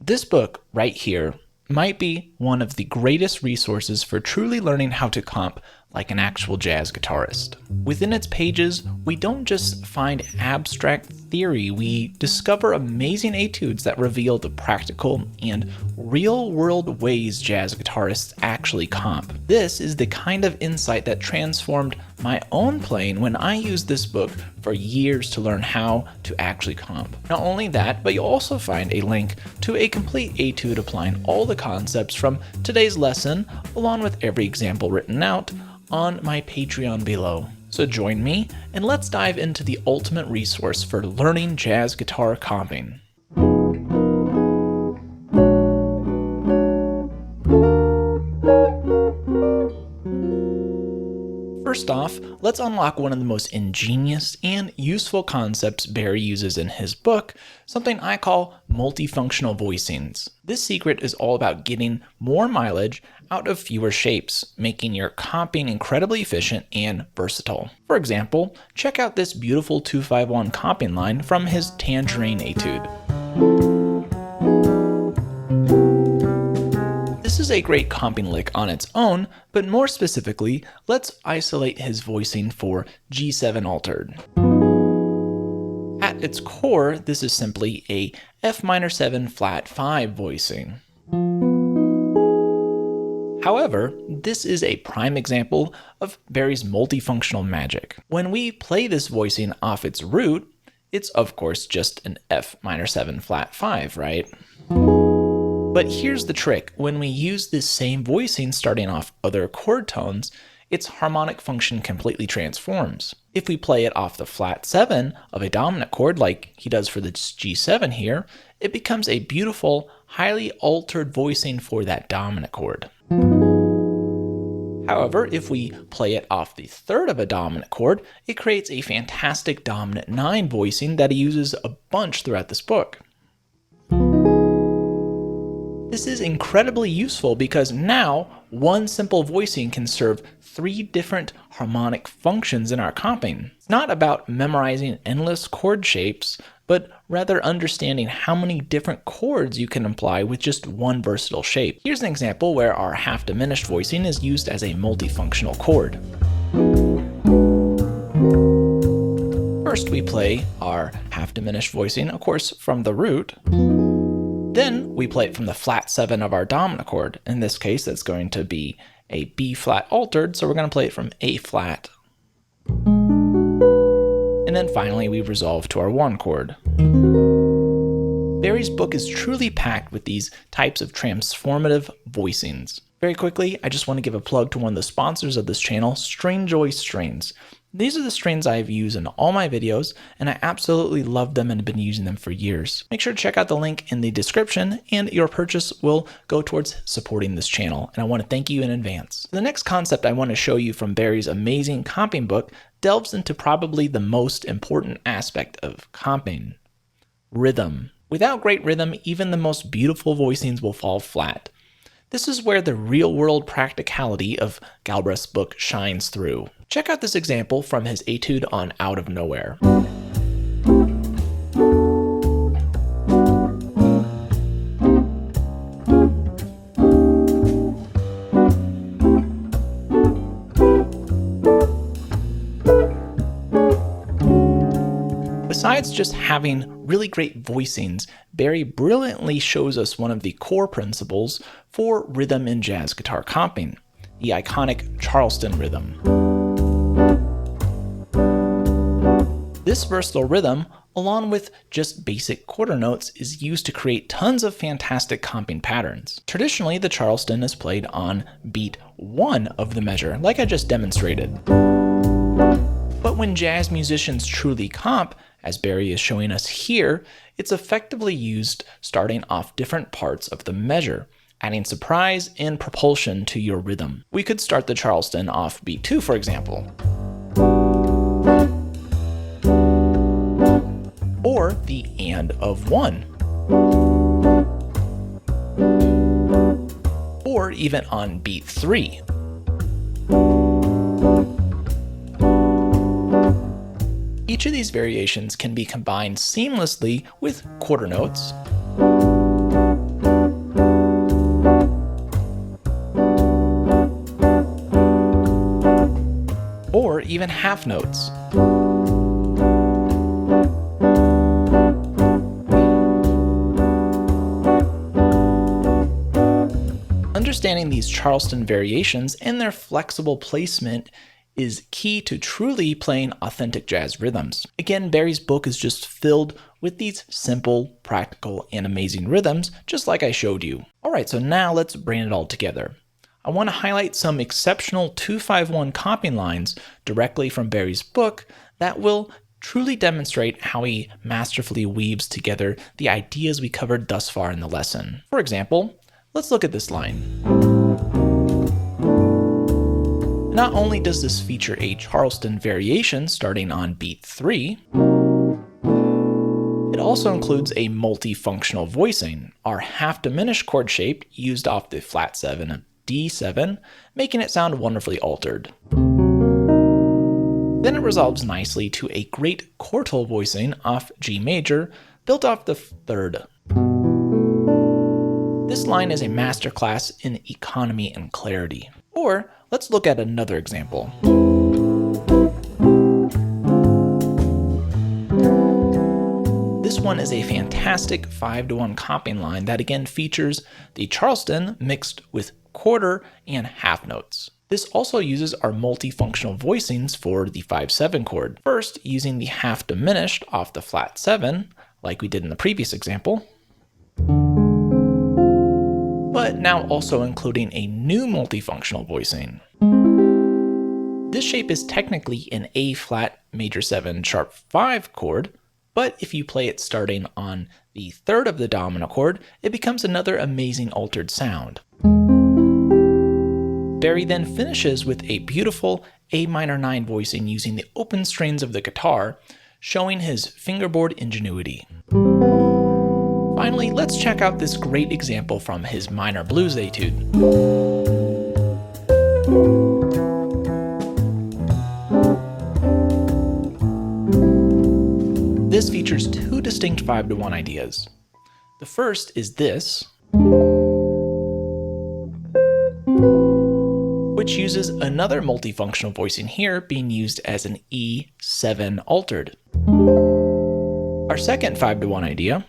This book right here might be one of the greatest resources for truly learning how to comp like an actual jazz guitarist. Within its pages, we don't just find abstract theory, we discover amazing etudes that reveal the practical and real-world ways jazz guitarists actually comp. This is the kind of insight that transformed my own playing when I used this book for years to learn how to actually comp. Not only that, but you'll also find a link to a complete etude applying all the concepts from today's lesson, along with every example written out, on my Patreon below. So join me and let's dive into the ultimate resource for learning jazz guitar comping. First off, let's unlock one of the most ingenious and useful concepts Barry uses in his book, something I call multifunctional voicings. This secret is all about getting more mileage out of fewer shapes, making your comping incredibly efficient and versatile. For example, check out this beautiful 2-5-1 comping line from his Tangerine etude. This is a great comping lick on its own, but more specifically, let's isolate his voicing for G7 altered. At its core, this is simply a F minor 7 flat 5 voicing. However, this is a prime example of Barry's multifunctional magic. When we play this voicing off its root, it's of course just an F minor 7 flat 5, right? But here's the trick, when we use this same voicing starting off other chord tones, its harmonic function completely transforms. If we play it off the flat 7 of a dominant chord like he does for the G7 here, it becomes a beautiful, highly altered voicing for that dominant chord. However, if we play it off the third of a dominant chord, it creates a fantastic dominant 9 voicing that he uses a bunch throughout this book. This is incredibly useful because now one simple voicing can serve 3 different harmonic functions in our comping. It's not about memorizing endless chord shapes, but rather understanding how many different chords you can apply with just one versatile shape. Here's an example where our half diminished voicing is used as a multifunctional chord. First we play our half diminished voicing, of course, from the root. Then we play it from the flat 7 of our dominant chord. In this case, that's going to be a B flat altered, so we're going to play it from A flat. And then finally, we resolve to our 1 chord. Barry's book is truly packed with these types of transformative voicings. Very quickly, I just want to give a plug to one of the sponsors of this channel, Stringjoy Strings. These are the strings I've used in all my videos, and I absolutely love them and have been using them for years. Make sure to check out the link in the description, and your purchase will go towards supporting this channel, and I want to thank you in advance. The next concept I want to show you from Barry's amazing comping book delves into probably the most important aspect of comping: rhythm. Without great rhythm, even the most beautiful voicings will fall flat. This is where the real-world practicality of Galbraith's book shines through. Check out this example from his etude on Out of Nowhere. Besides just having really great voicings, Barry brilliantly shows us one of the core principles for rhythm in jazz guitar comping, the iconic Charleston rhythm. This versatile rhythm, along with just basic quarter notes, is used to create tons of fantastic comping patterns. Traditionally, the Charleston is played on beat 1 of the measure, like I just demonstrated. But when jazz musicians truly comp, as Barry is showing us here, it's effectively used starting off different parts of the measure, adding surprise and propulsion to your rhythm. We could start the Charleston off beat 2, for example. Or the and of 1. Or even on beat 3. Each of these variations can be combined seamlessly with quarter notes, half notes. Understanding these Charleston variations and their flexible placement is key to truly playing authentic jazz rhythms. Again, Barry's book is just filled with these simple, practical, and amazing rhythms, just like I showed you. Alright, so now let's bring it all together. I want to highlight some exceptional 2-5-1 comping lines directly from Barry's book that will truly demonstrate how he masterfully weaves together the ideas we covered thus far in the lesson. For example, let's look at this line. Not only does this feature a Charleston variation starting on beat 3, it also includes a multifunctional voicing, our half-diminished chord shape used off the flat 7 of D7, making it sound wonderfully altered. Then it resolves nicely to a great quartal voicing off G major, built off the 3rd. This line is a masterclass in economy and clarity. Or let's look at another example. This one is a fantastic 5-to-1 comping line that again features the Charleston mixed with quarter and half notes. This also uses our multifunctional voicings for the 5-7 chord. First, using the half diminished off the flat 7, like we did in the previous example, but now also including a new multifunctional voicing. This shape is technically an A flat major 7 sharp 5 chord, but if you play it starting on the 3rd of the dominant chord, it becomes another amazing altered sound. Barry then finishes with a beautiful A minor 9 voicing using the open strings of the guitar, showing his fingerboard ingenuity. Finally, let's check out this great example from his minor blues etude. This features two distinct 5-to-1 ideas. The first is this, which uses another multifunctional voicing here being used as an E7 altered. Our second 5-to-1 idea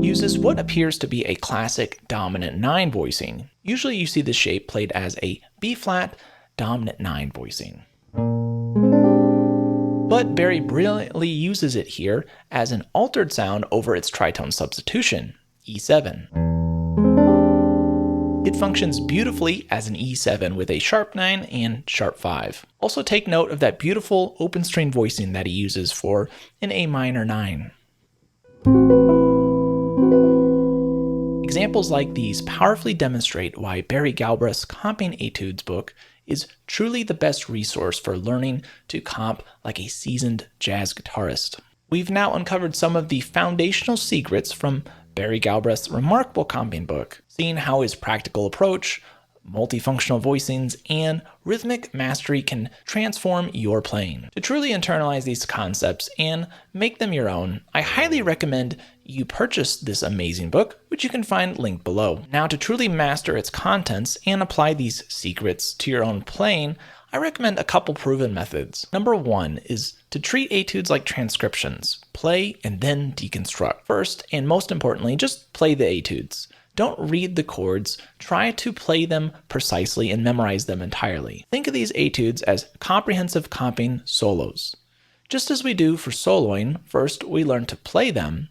uses what appears to be a classic dominant 9 voicing. Usually you see this shape played as a B-flat dominant 9 voicing. But Barry brilliantly uses it here as an altered sound over its tritone substitution, E7. It functions beautifully as an E7 with a sharp 9 and sharp 5. Also take note of that beautiful open string voicing that he uses for an A minor 9. Examples like these powerfully demonstrate why Barry Galbraith's Comping Etudes book is truly the best resource for learning to comp like a seasoned jazz guitarist. We've now uncovered some of the foundational secrets from Barry Galbraith's remarkable comping book, seeing how his practical approach, multifunctional voicings, and rhythmic mastery can transform your playing. To truly internalize these concepts and make them your own, I highly recommend you purchase this amazing book, which you can find linked below. Now, to truly master its contents and apply these secrets to your own playing, I recommend a couple proven methods. Number 1 is to treat etudes like transcriptions. Play and then deconstruct. First, and most importantly, just play the etudes. Don't read the chords, try to play them precisely and memorize them entirely. Think of these etudes as comprehensive comping solos. Just as we do for soloing, first we learn to play them,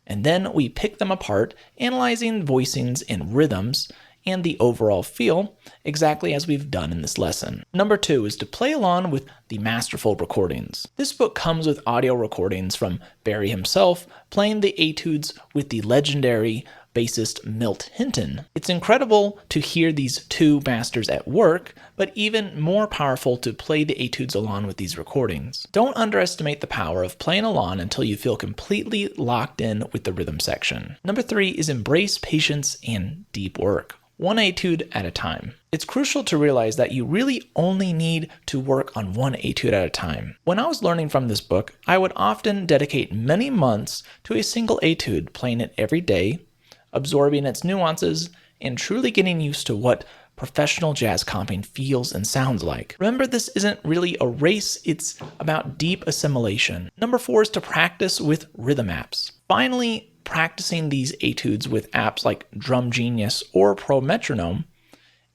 and then we pick them apart, analyzing voicings and rhythms and the overall feel, exactly as we've done in this lesson. Number 2 is to play along with the masterful recordings. This book comes with audio recordings from Barry himself playing the etudes with the legendary bassist Milt Hinton. It's incredible to hear these two masters at work, but even more powerful to play the etudes along with these recordings. Don't underestimate the power of playing along until you feel completely locked in with the rhythm section. Number 3 is embrace patience and deep work, one etude at a time. It's crucial to realize that you really only need to work on one etude at a time. When I was learning from this book, I would often dedicate many months to a single etude, playing it every day, absorbing its nuances, and truly getting used to what professional jazz comping feels and sounds like. Remember, this isn't really a race, it's about deep assimilation. Number 4 is to practice with rhythm apps. Finally, practicing these etudes with apps like Drum Genius or Pro Metronome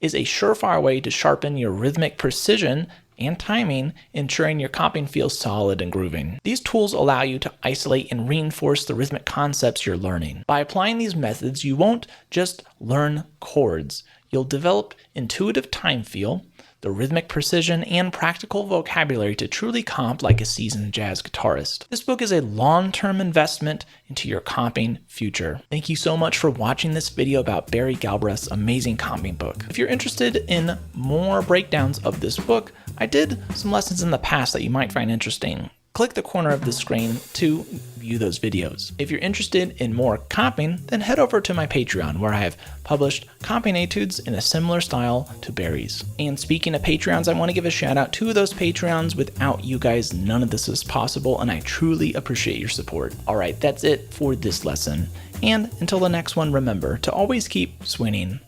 is a surefire way to sharpen your rhythmic precision and timing, ensuring your comping feels solid and grooving. These tools allow you to isolate and reinforce the rhythmic concepts you're learning. By applying these methods, you won't just learn chords. You'll develop intuitive time feel, the rhythmic precision, and practical vocabulary to truly comp like a seasoned jazz guitarist. This book is a long-term investment into your comping future. Thank you so much for watching this video about Barry Galbraith's amazing comping book. If you're interested in more breakdowns of this book, I did some lessons in the past that you might find interesting. Click the corner of the screen to view those videos. If you're interested in more comping, then head over to my Patreon, where I have published comping etudes in a similar style to Barry's. And speaking of Patreons, I want to give a shout out to those Patreons. Without you guys, none of this is possible, and I truly appreciate your support. All right, that's it for this lesson. And until the next one, remember to always keep swinging.